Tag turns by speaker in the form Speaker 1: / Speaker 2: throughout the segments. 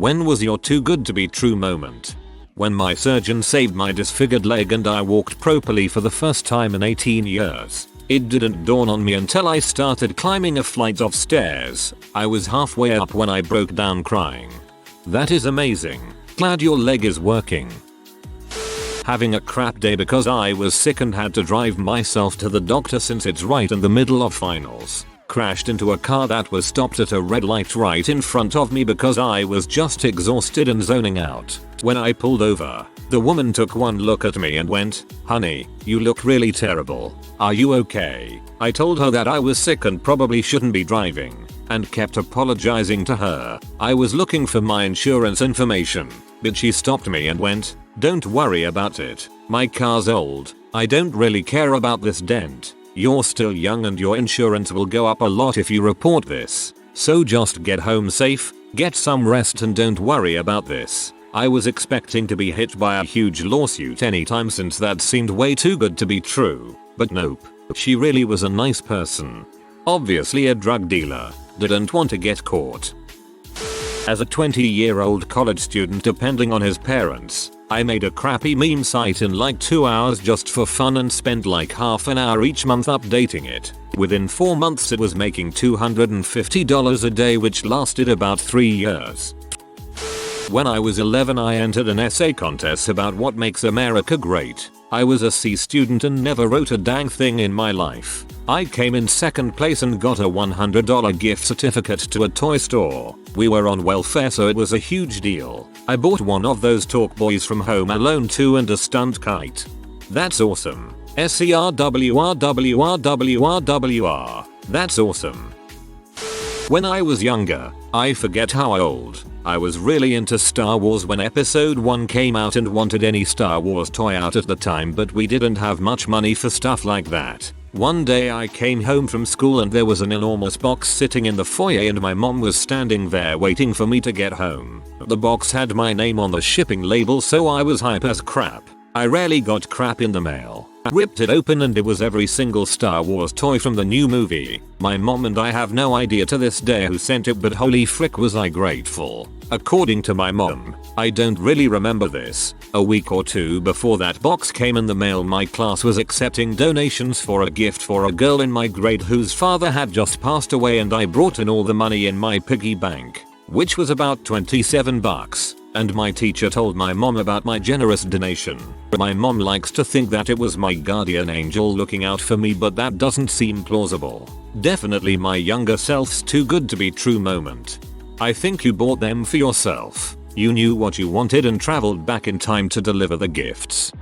Speaker 1: When was your too good to be true moment? When my surgeon saved my disfigured leg and I walked properly for the first time in 18 years. It didn't dawn on me until I started climbing a flight of stairs. I was halfway up when I broke down crying. That is amazing. Glad your leg is working. Having a crap day because I was sick and had to drive myself to the doctor since it's right in the middle of finals. Crashed into a car that was stopped at a red light right in front of me because I was just exhausted and zoning out. When I pulled over, the woman took one look at me and went, "Honey, you look really terrible. Are you okay?" I told her that I was sick and probably shouldn't be driving, and kept apologizing to her. I was looking for my insurance information, but she stopped me and went, "Don't worry about it. My car's old. I don't really care about this dent. You're still young and your insurance will go up a lot if you report this. So just get home safe, get some rest and don't worry about this." I was expecting to be hit by a huge lawsuit anytime since that seemed way too good to be true. But nope. She really was a nice person. Obviously a drug dealer. Didn't want to get caught. As a 20-year-old college student depending on his parents, I made a crappy meme site in like 2 hours just for fun and spent like half an hour each month updating it. Within 4 months it was making $250 a day, which lasted about 3 years. When I was 11 I entered an essay contest about what makes America great. I was a C student and never wrote a dang thing in my life. I came in second place and got a $100 gift certificate to a toy store. We were on welfare so it was a huge deal. I bought one of those talk boys from Home Alone 2 and a stunt kite. That's awesome. SERWRWRWRWR. That's awesome. When I was younger, I forget how old, I was really into Star Wars when episode 1 came out and wanted any Star Wars toy out at the time, but we didn't have much money for stuff like that. One day I came home from school and there was an enormous box sitting in the foyer and my mom was standing there waiting for me to get home. The box had my name on the shipping label so I was hype as crap. I rarely got crap in the mail. I ripped it open and it was every single Star Wars toy from the new movie. My mom and I have no idea to this day who sent it, but holy frick was I grateful. According to my mom, I don't really remember this. A week or two before that box came in the mail, my class was accepting donations for a gift for a girl in my grade whose father had just passed away, and I brought in all the money in my piggy bank, which was about 27 bucks. And my teacher told my mom about my generous donation. My mom likes to think that it was my guardian angel looking out for me, but that doesn't seem plausible. Definitely my younger self's too good to be true moment. I think you bought them for yourself. You knew what you wanted and traveled back in time to deliver the gifts.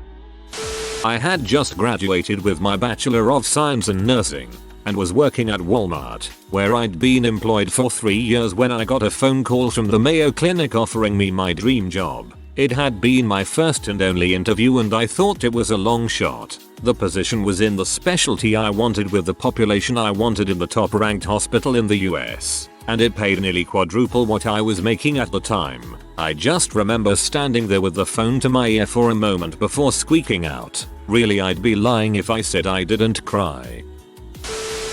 Speaker 1: I had just graduated with my Bachelor of Science in Nursing and was working at Walmart, where I'd been employed for 3 years when I got a phone call from the Mayo Clinic offering me my dream job. It had been my first and only interview and I thought it was a long shot. The position was in the specialty I wanted with the population I wanted in the top ranked hospital in the US. And it paid nearly quadruple what I was making at the time. I just remember standing there with the phone to my ear for a moment before squeaking out, "Really, I'd be lying if I said I didn't cry."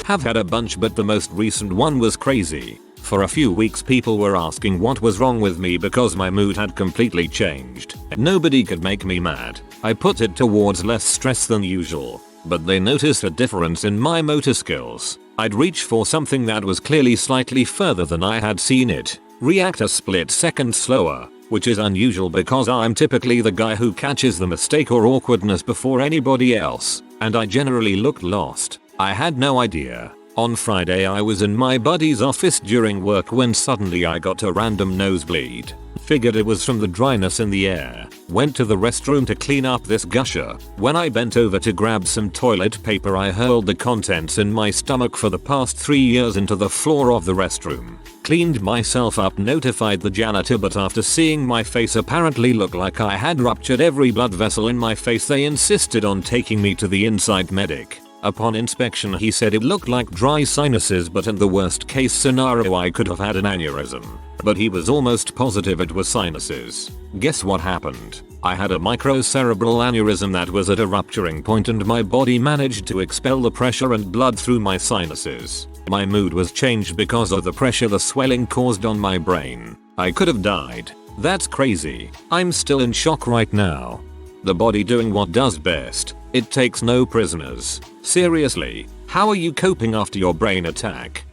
Speaker 1: Have had a bunch, but the most recent one was crazy. For a few weeks people were asking what was wrong with me because my mood had completely changed. Nobody could make me mad. I put it towards less stress than usual, but they noticed a difference in my motor skills. I'd reach for something that was clearly slightly further than I had seen it, react a split second slower, which is unusual because I'm typically the guy who catches the mistake or awkwardness before anybody else, and I generally looked lost. I had no idea. On Friday I was in my buddy's office during work when suddenly I got a random nosebleed. Figured it was from the dryness in the air. Went to the restroom to clean up this gusher. When I bent over to grab some toilet paper I hurled the contents in my stomach for the past 3 years into the floor of the restroom. Cleaned myself up, notified the janitor, but after seeing my face apparently look like I had ruptured every blood vessel in my face they insisted on taking me to the inside medic. Upon inspection he said it looked like dry sinuses, but in the worst case scenario I could have had an aneurysm. But he was almost positive it was sinuses. Guess what happened? I had a microcerebral aneurysm that was at a rupturing point and my body managed to expel the pressure and blood through my sinuses. My mood was changed because of the pressure the swelling caused on my brain. I could have died. That's crazy. I'm still in shock right now. The body doing what does best. It takes no prisoners. Seriously, how are you coping after your brain attack?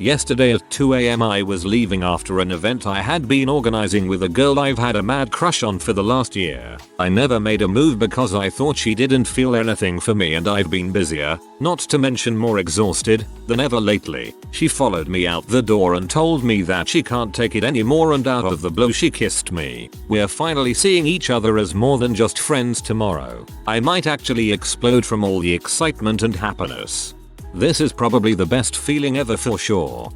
Speaker 1: Yesterday at 2 AM I was leaving after an event I had been organizing with a girl I've had a mad crush on for the last year. I never made a move because I thought she didn't feel anything for me and I've been busier, not to mention more exhausted, than ever lately. She followed me out the door and told me that she can't take it anymore, and out of the blue she kissed me. We're finally seeing each other as more than just friends tomorrow. I might actually explode from all the excitement and happiness. This is probably the best feeling ever for sure.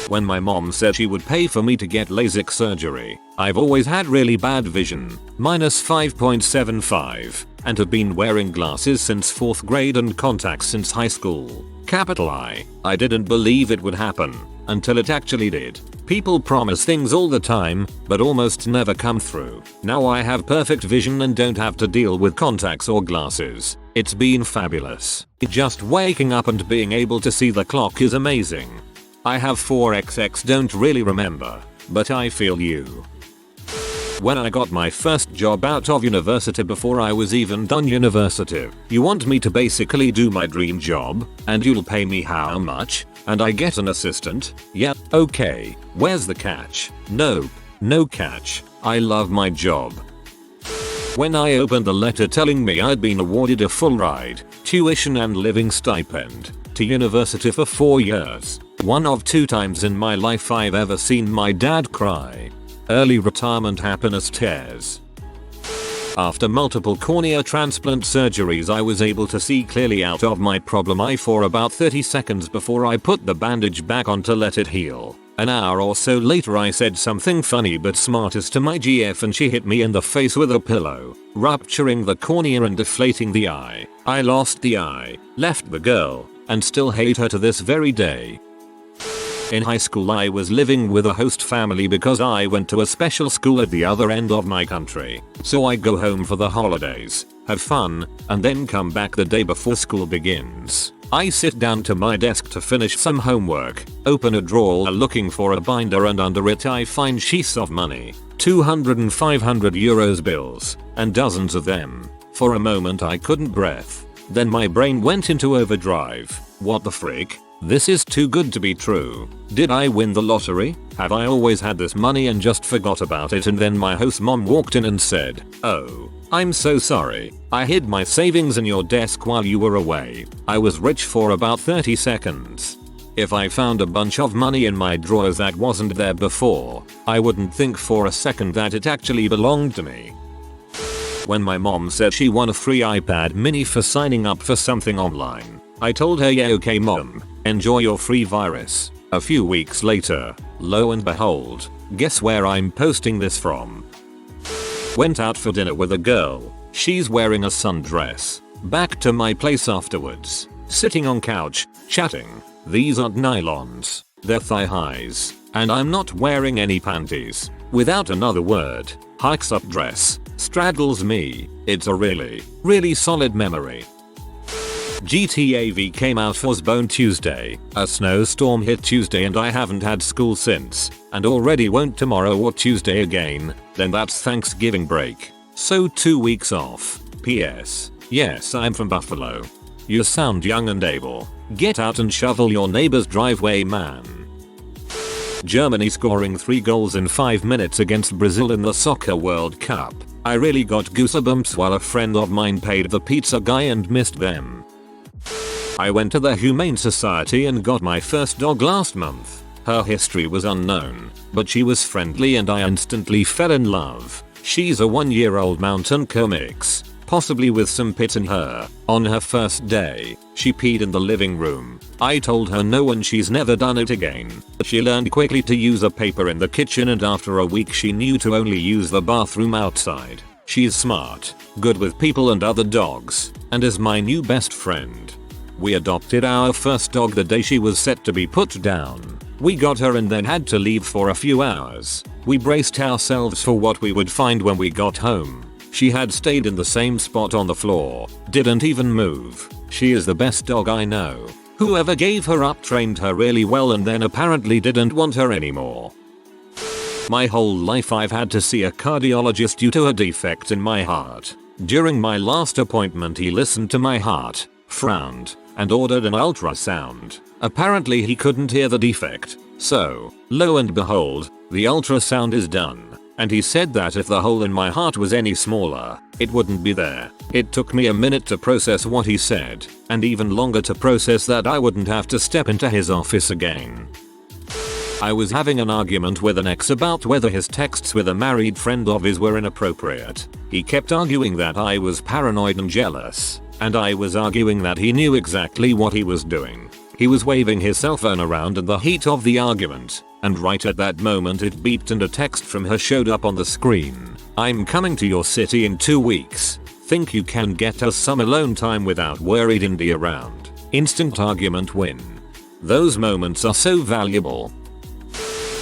Speaker 1: When my mom said she would pay for me to get LASIK surgery, I've always had really bad vision, -5.75, and have been wearing glasses since 4th grade and contacts since high school. Capital I didn't believe it would happen until it actually did. People promise things all the time, but almost never come through. Now I have perfect vision and don't have to deal with contacts or glasses. It's been fabulous. Just waking up and being able to see the clock is amazing. I have 4XX, don't really remember, but I feel you. When I got my first job out of university before I was even done university, you want me to basically do my dream job, and you'll pay me how much? And I get an assistant? Yep, okay. Where's the catch? Nope, no catch. I love my job. When I opened the letter telling me I'd been awarded a full ride, tuition and living stipend to university for 4 years, one of 2 times in my life I've ever seen my dad cry. Early retirement happiness tears. After multiple cornea transplant surgeries I was able to see clearly out of my problem eye for about 30 seconds before I put the bandage back on to let it heal. An hour or so later I said something funny but smartest to my GF and she hit me in the face with a pillow, rupturing the cornea and deflating the eye. I lost the eye, left the girl, and still hate her to this very day. In high school I was living with a host family because I went to a special school at the other end of my country. So I go home for the holidays, have fun, and then come back the day before school begins. I sit down to my desk to finish some homework, open a drawer looking for a binder, and under it I find sheets of money, 200 and 500 euros bills, and dozens of them. For a moment I couldn't breathe. Then my brain went into overdrive. What the frick? This is too good to be true. Did I win the lottery? Have I always had this money and just forgot about it? And then my host mom walked in and said, "Oh, I'm so sorry. I hid my savings in your desk while you were away." I was rich for about 30 seconds. If I found a bunch of money in my drawers that wasn't there before, I wouldn't think for a second that it actually belonged to me. When my mom said she won a free iPad mini for signing up for something online, I told her, "Yeah, okay mom, enjoy your free virus." A few weeks later, lo and behold, guess where I'm posting this from? Went out for dinner with a girl. She's wearing a sundress. Back to my place afterwards. Sitting on couch, chatting. These aren't nylons. They're thigh highs. And I'm not wearing any panties. Without another word, hikes up dress, straddles me. It's a really, really solid memory. GTA V came out for Osborne Tuesday. A snowstorm hit Tuesday and I haven't had school since, and already won't tomorrow or Tuesday again. Then that's Thanksgiving break. So 2 weeks off. PS. Yes, I'm from Buffalo. You sound young and able. Get out and shovel your neighbor's driveway, man. Germany scoring 3 goals in 5 minutes against Brazil in the Soccer World Cup. I really got goosebumps while a friend of mine paid the pizza guy and missed them. I went to the Humane Society and got my first dog last month. Her history was unknown, but she was friendly and I instantly fell in love. She's a 1-year-old mountain cur mix, possibly with some pits in her. On her first day, she peed in the living room. I told her no and she's never done it again. She learned quickly to use a paper in the kitchen and after a week she knew to only use the bathroom outside. She's smart, good with people and other dogs, and is my new best friend. We adopted our first dog the day she was set to be put down. We got her and then had to leave for a few hours. We braced ourselves for what we would find when we got home. She had stayed in the same spot on the floor, didn't even move. She is the best dog I know. Whoever gave her up trained her really well and then apparently didn't want her anymore. My whole life I've had to see a cardiologist due to a defect in my heart. During my last appointment he listened to my heart, frowned, and ordered an ultrasound. Apparently he couldn't hear the defect, so, lo and behold, the ultrasound is done. And he said that if the hole in my heart was any smaller, it wouldn't be there. It took me a minute to process what he said, and even longer to process that I wouldn't have to step into his office again. I was having an argument with an ex about whether his texts with a married friend of his were inappropriate. He kept arguing that I was paranoid and jealous, and I was arguing that he knew exactly what he was doing. He was waving his cell phone around in the heat of the argument, and right at that moment it beeped and a text from her showed up on the screen. "I'm coming to your city in 2 weeks. Think you can get us some alone time without worried Indy around?" Instant argument win. Those moments are so valuable.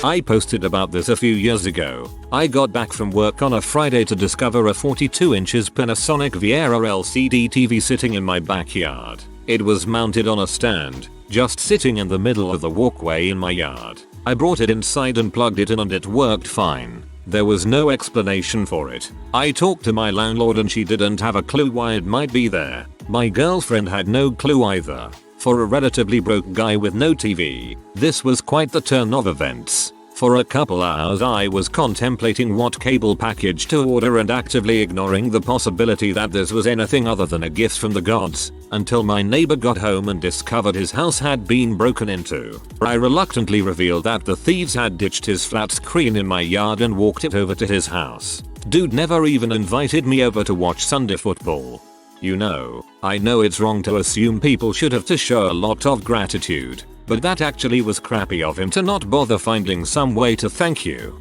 Speaker 1: I posted about this a few years ago. I got back from work on a Friday to discover a 42 inches Panasonic Viera LCD TV sitting in my backyard. It was mounted on a stand, just sitting in the middle of the walkway in my yard. I brought it inside and plugged it in and it worked fine. There was no explanation for it. I talked to my landlord and she didn't have a clue why it might be there. My girlfriend had no clue either. For a relatively broke guy with no TV, this was quite the turn of events. For a couple hours I was contemplating what cable package to order and actively ignoring the possibility that this was anything other than a gift from the gods, until my neighbor got home and discovered his house had been broken into. I reluctantly revealed that the thieves had ditched his flat screen in my yard and walked it over to his house. Dude never even invited me over to watch Sunday football. You know, I know it's wrong to assume people should have to show a lot of gratitude, but that actually was crappy of him to not bother finding some way to thank you.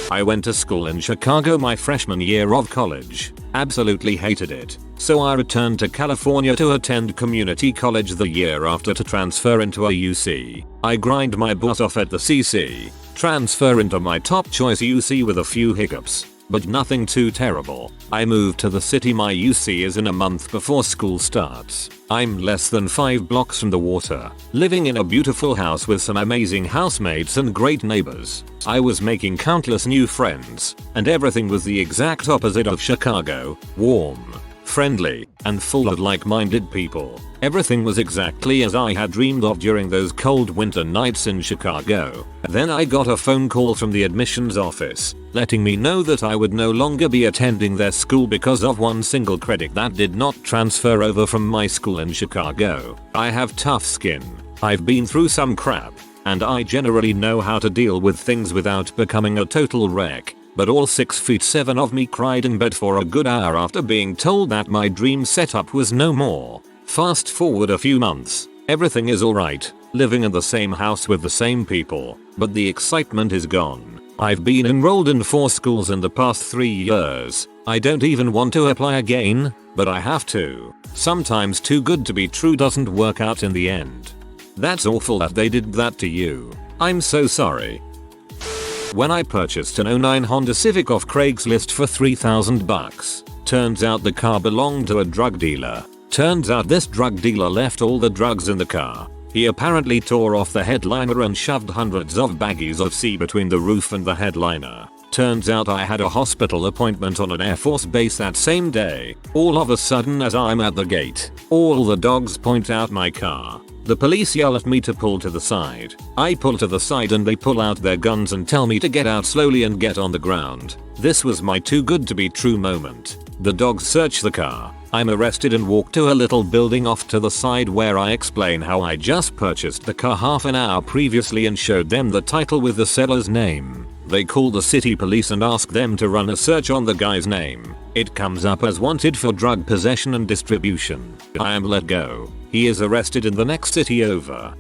Speaker 1: I went to school in Chicago my freshman year of college. Absolutely hated it. So I returned to California to attend community college the year after to transfer into a UC. I grind my butt off at the CC, transfer into my top choice UC with a few hiccups, but nothing too terrible. I moved to the city my UC is in a month before school starts. I'm less than 5 blocks from the water, living in a beautiful house with some amazing housemates and great neighbors. I was making countless new friends, and everything was the exact opposite of Chicago: warm, friendly, and full of like-minded people. Everything was exactly as I had dreamed of during those cold winter nights in Chicago. Then I got a phone call from the admissions office, letting me know that I would no longer be attending their school because of one single credit that did not transfer over from my school in Chicago. I have tough skin. I've been through some crap, and I generally know how to deal with things without becoming a total wreck. But all 6'7" of me cried in bed for a good hour after being told that my dream setup was no more. Fast forward a few months, everything is alright, living in the same house with the same people, but the excitement is gone. I've been enrolled in 4 schools in the past 3 years. I don't even want to apply again, but I have to. Sometimes too good to be true doesn't work out in the end. That's awful that they did that to you. I'm so sorry. When I purchased an '09 Honda Civic off Craigslist for $3,000, turns out the car belonged to a drug dealer. Turns out this drug dealer left all the drugs in the car. He apparently tore off the headliner and shoved hundreds of baggies of C between the roof and the headliner. Turns out I had a hospital appointment on an Air Force base that same day. All of a sudden as I'm at the gate, all the dogs point out my car. The police yell at me to pull to the side. I pull to the side and they pull out their guns and tell me to get out slowly and get on the ground. This was my too good to be true moment. The dogs search the car. I'm arrested and walk to a little building off to the side where I explain how I just purchased the car half an hour previously and showed them the title with the seller's name. They call the city police and ask them to run a search on the guy's name. It comes up as wanted for drug possession and distribution. I am let go. He is arrested in the next city over.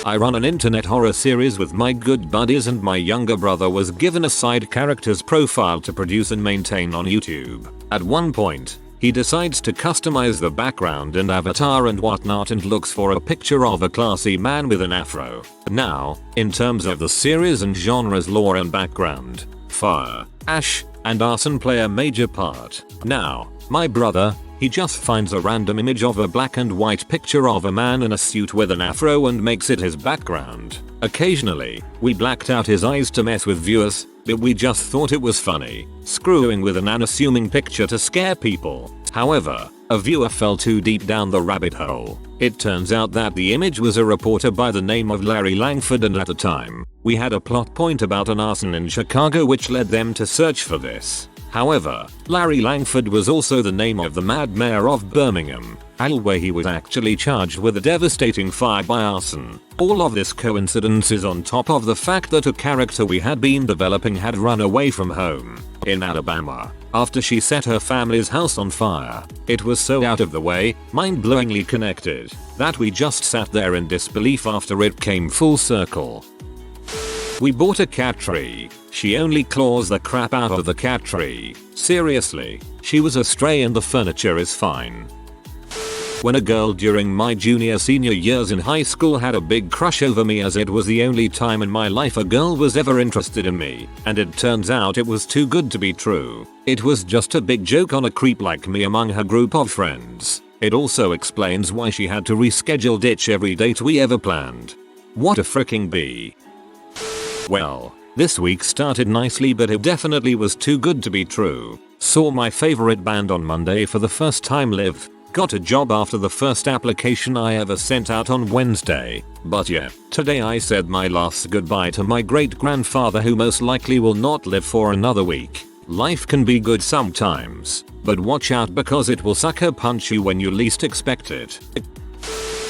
Speaker 1: I run an internet horror series with my good buddies and my younger brother was given a side character's profile to produce and maintain on YouTube. At one point, he decides to customize the background and avatar and whatnot and looks for a picture of a classy man with an afro. Now, in terms of the series and genre's lore and background, fire, ash, and arson play a major part. Now, my brother, He just finds a random image of a black and white picture of a man in a suit with an afro and makes it his background. Occasionally, we blacked out his eyes to mess with viewers, but we just thought it was funny, screwing with an unassuming picture to scare people. However, a viewer fell too deep down the rabbit hole. It turns out that the image was a reporter by the name of Larry Langford, and at the time, we had a plot point about an arson in Chicago which led them to search for this. However, Larry Langford was also the name of the Mad Mayor of Birmingham, where he was actually charged with a devastating fire by arson. All of this coincidence is on top of the fact that a character we had been developing had run away from home in Alabama after she set her family's house on fire. It was so out of the way, mind-blowingly connected, that we just sat there in disbelief after it came full circle. We bought a cat tree. She only claws the crap out of the cat tree. Seriously, she was a stray and the furniture is fine. When a girl during my junior-senior years in high school had a big crush over me, as it was the only time in my life a girl was ever interested in me, and it turns out it was too good to be true. It was just a big joke on a creep like me among her group of friends. It also explains why she had to reschedule ditch every date we ever planned. What a freaking bee. Well, this week started nicely, but it definitely was too good to be true. Saw my favorite band on Monday for the first time live. Got a job after the first application I ever sent out on Wednesday. But yeah, today I said my last goodbye to my great grandfather, who most likely will not live for another week. Life can be good sometimes, but watch out because it will sucker punch you when you least expect it.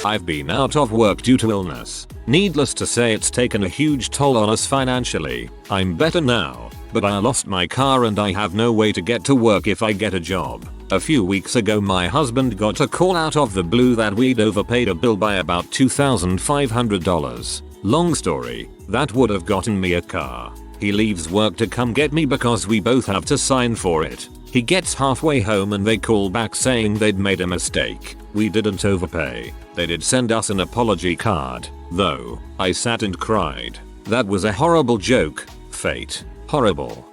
Speaker 1: I've been out of work due to illness. Needless to say, it's taken a huge toll on us financially. I'm better now, but I lost my car and I have no way to get to work if I get a job. A few weeks ago my husband got a call out of the blue that we'd overpaid a bill by about $2,500. Long story, that would have gotten me a car. He leaves work to come get me because we both have to sign for it. He gets halfway home and they call back saying they'd made a mistake. We didn't overpay. They did send us an apology card, though. I sat and cried. That was a horrible joke. Fate. Horrible.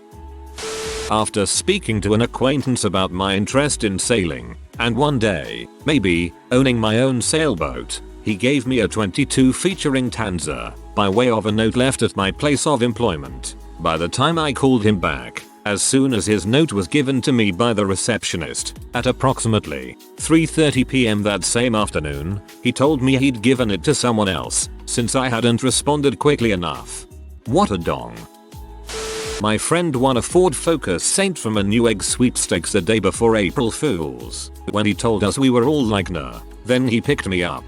Speaker 1: After speaking to an acquaintance about my interest in sailing, and one day, maybe, owning my own sailboat, he gave me a 22 featuring Tanza, by way of a note left at my place of employment. By the time I called him back, as soon as his note was given to me by the receptionist, at approximately 3:30 p.m. that same afternoon, he told me he'd given it to someone else, since I hadn't responded quickly enough. What a dong. My friend won a Ford Focus Saint from a Newegg sweepstakes the day before April Fools. When he told us, we were all like, nah. Then he picked me up.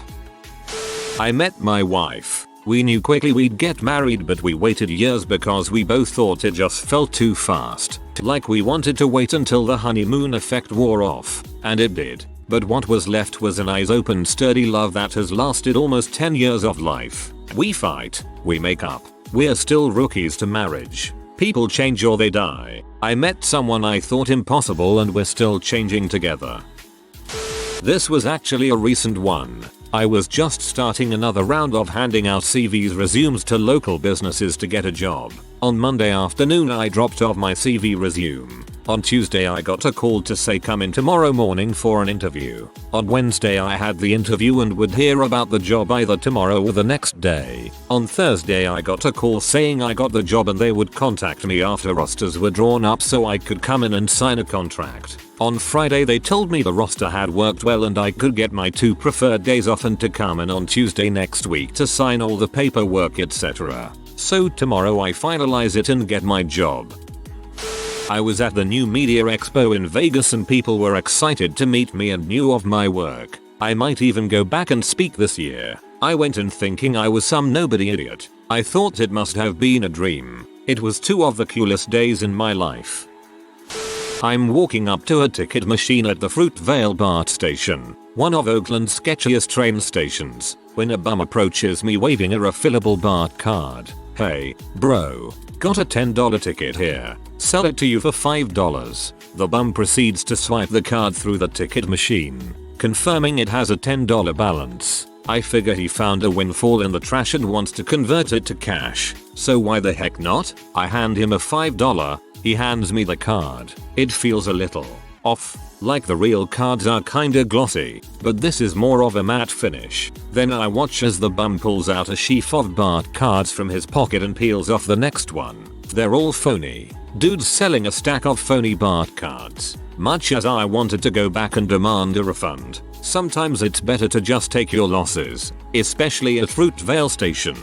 Speaker 1: I met my wife. We knew quickly we'd get married, but we waited years because we both thought it just felt too fast. Like we wanted to wait until the honeymoon effect wore off. And it did. But what was left was an eyes-open sturdy love that has lasted almost 10 years of life. We fight. We make up. We're still rookies to marriage. People change or they die. I met someone I thought impossible and we're still changing together. This was actually a recent one. I was just starting another round of handing out CVs resumes to local businesses to get a job. On Monday afternoon I dropped off my CV resume. On Tuesday I got a call to say come in tomorrow morning for an interview. On Wednesday I had the interview and would hear about the job either tomorrow or the next day. On Thursday I got a call saying I got the job and they would contact me after rosters were drawn up so I could come in and sign a contract. On Friday they told me the roster had worked well and I could get my 2 preferred days off and to come in on Tuesday next week to sign all the paperwork, etc. So tomorrow I finalize it and get my job. I was at the new media expo in Vegas and people were excited to meet me and knew of my work. I might even go back and speak this year. I went in thinking I was some nobody idiot. I thought it must have been a dream. It was 2 of the coolest days in my life. I'm walking up to a ticket machine at the Fruitvale Bart station, one of Oakland's sketchiest train stations, when a bum approaches me waving a refillable Bart card. Hey, bro, got a $10 ticket here. Sell it to you for $5. The bum proceeds to swipe the card through the ticket machine, confirming it has a $10 balance. I figure he found a windfall in the trash and wants to convert it to cash, so why the heck not? I hand him a $5. He hands me the card. It feels a little off, like the real cards are kinda glossy, but this is more of a matte finish. Then I watch as the bum pulls out a sheaf of Bart cards from his pocket and peels off the next one. They're all phony. Dude's selling a stack of phony Bart cards. Much as I wanted to go back and demand a refund, sometimes it's better to just take your losses, especially at Fruitvale Station.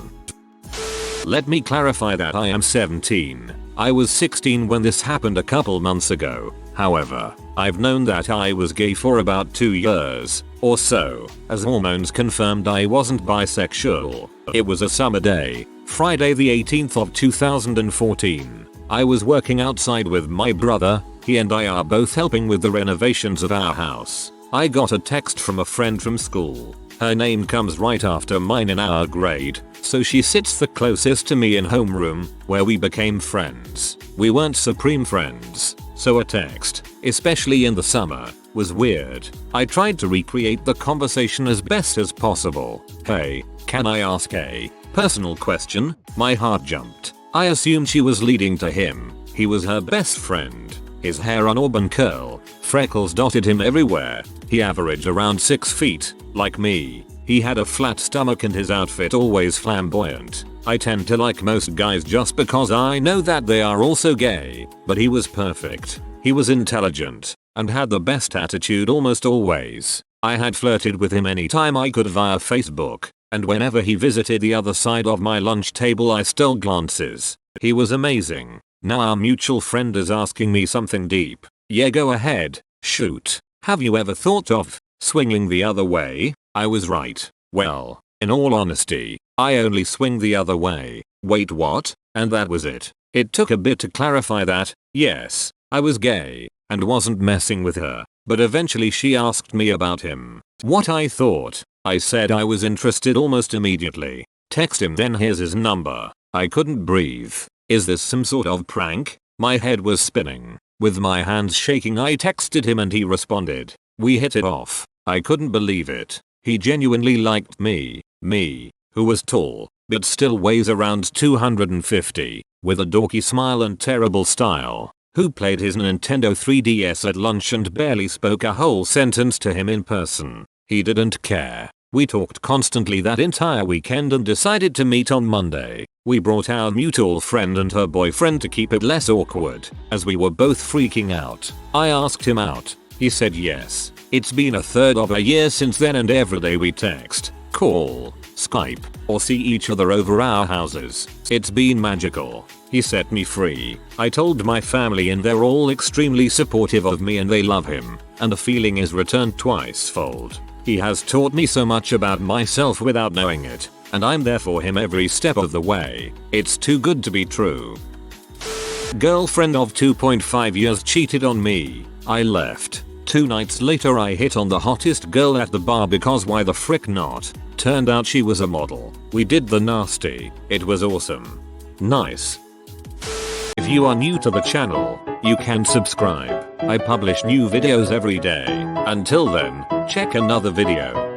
Speaker 1: Let me clarify that I am 17. I was 16 when this happened a couple months ago. However, I've known that I was gay for about 2 years or so, as hormones confirmed I wasn't bisexual. It was a summer day, Friday the 18th of 2014. I was working outside with my brother. He and I are both helping with the renovations of our house. I got a text from a friend from school. Her name comes right after mine in our grade, so she sits the closest to me in homeroom, where we became friends. We weren't supreme friends, so a text, especially in the summer, was weird. I tried to recreate the conversation as best as possible. Hey, can I ask a personal question? My heart jumped. I assumed she was leading to him. He was her best friend. His hair on auburn curl, freckles dotted him everywhere. He averaged around 6 feet, like me. He had a flat stomach and his outfit always flamboyant. I tend to like most guys just because I know that they are also gay, but he was perfect. He was intelligent and had the best attitude almost always. I had flirted with him anytime I could via Facebook, and whenever he visited the other side of my lunch table I stole glances. He was amazing. Now our mutual friend is asking me something deep. Yeah, go ahead, shoot. Have you ever thought of swinging the other way? I was right. Well, in all honesty, I only swing the other way. Wait, what? And that was it. It took a bit to clarify that, yes, I was gay and wasn't messing with her, but eventually she asked me about him. What I thought. I said I was interested almost immediately. Text him, then here's his number. I couldn't breathe. Is this some sort of prank? My head was spinning. With my hands shaking I texted him and he responded. We hit it off. I couldn't believe it. He genuinely liked me, who was tall, but still weighs around 250, with a dorky smile and terrible style, who played his Nintendo 3DS at lunch and barely spoke a whole sentence to him in person. He didn't care. We talked constantly that entire weekend and decided to meet on Monday. We brought our mutual friend and her boyfriend to keep it less awkward, as we were both freaking out. I asked him out. He said yes. It's been a third of a year since then and every day we text, call, Skype, or see each other over our houses. It's been magical. He set me free. I told my family and they're all extremely supportive of me and they love him, and the feeling is returned twice-fold. He has taught me so much about myself without knowing it, and I'm there for him every step of the way. It's too good to be true. Girlfriend of 2.5 years cheated on me. I left. 2 nights later I hit on the hottest girl at the bar because why the frick not? Turned out she was a model. We did the nasty. It was awesome. Nice. If you are new to the channel, you can subscribe. I publish new videos every day. Until then, check another video.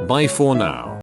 Speaker 1: Bye for now.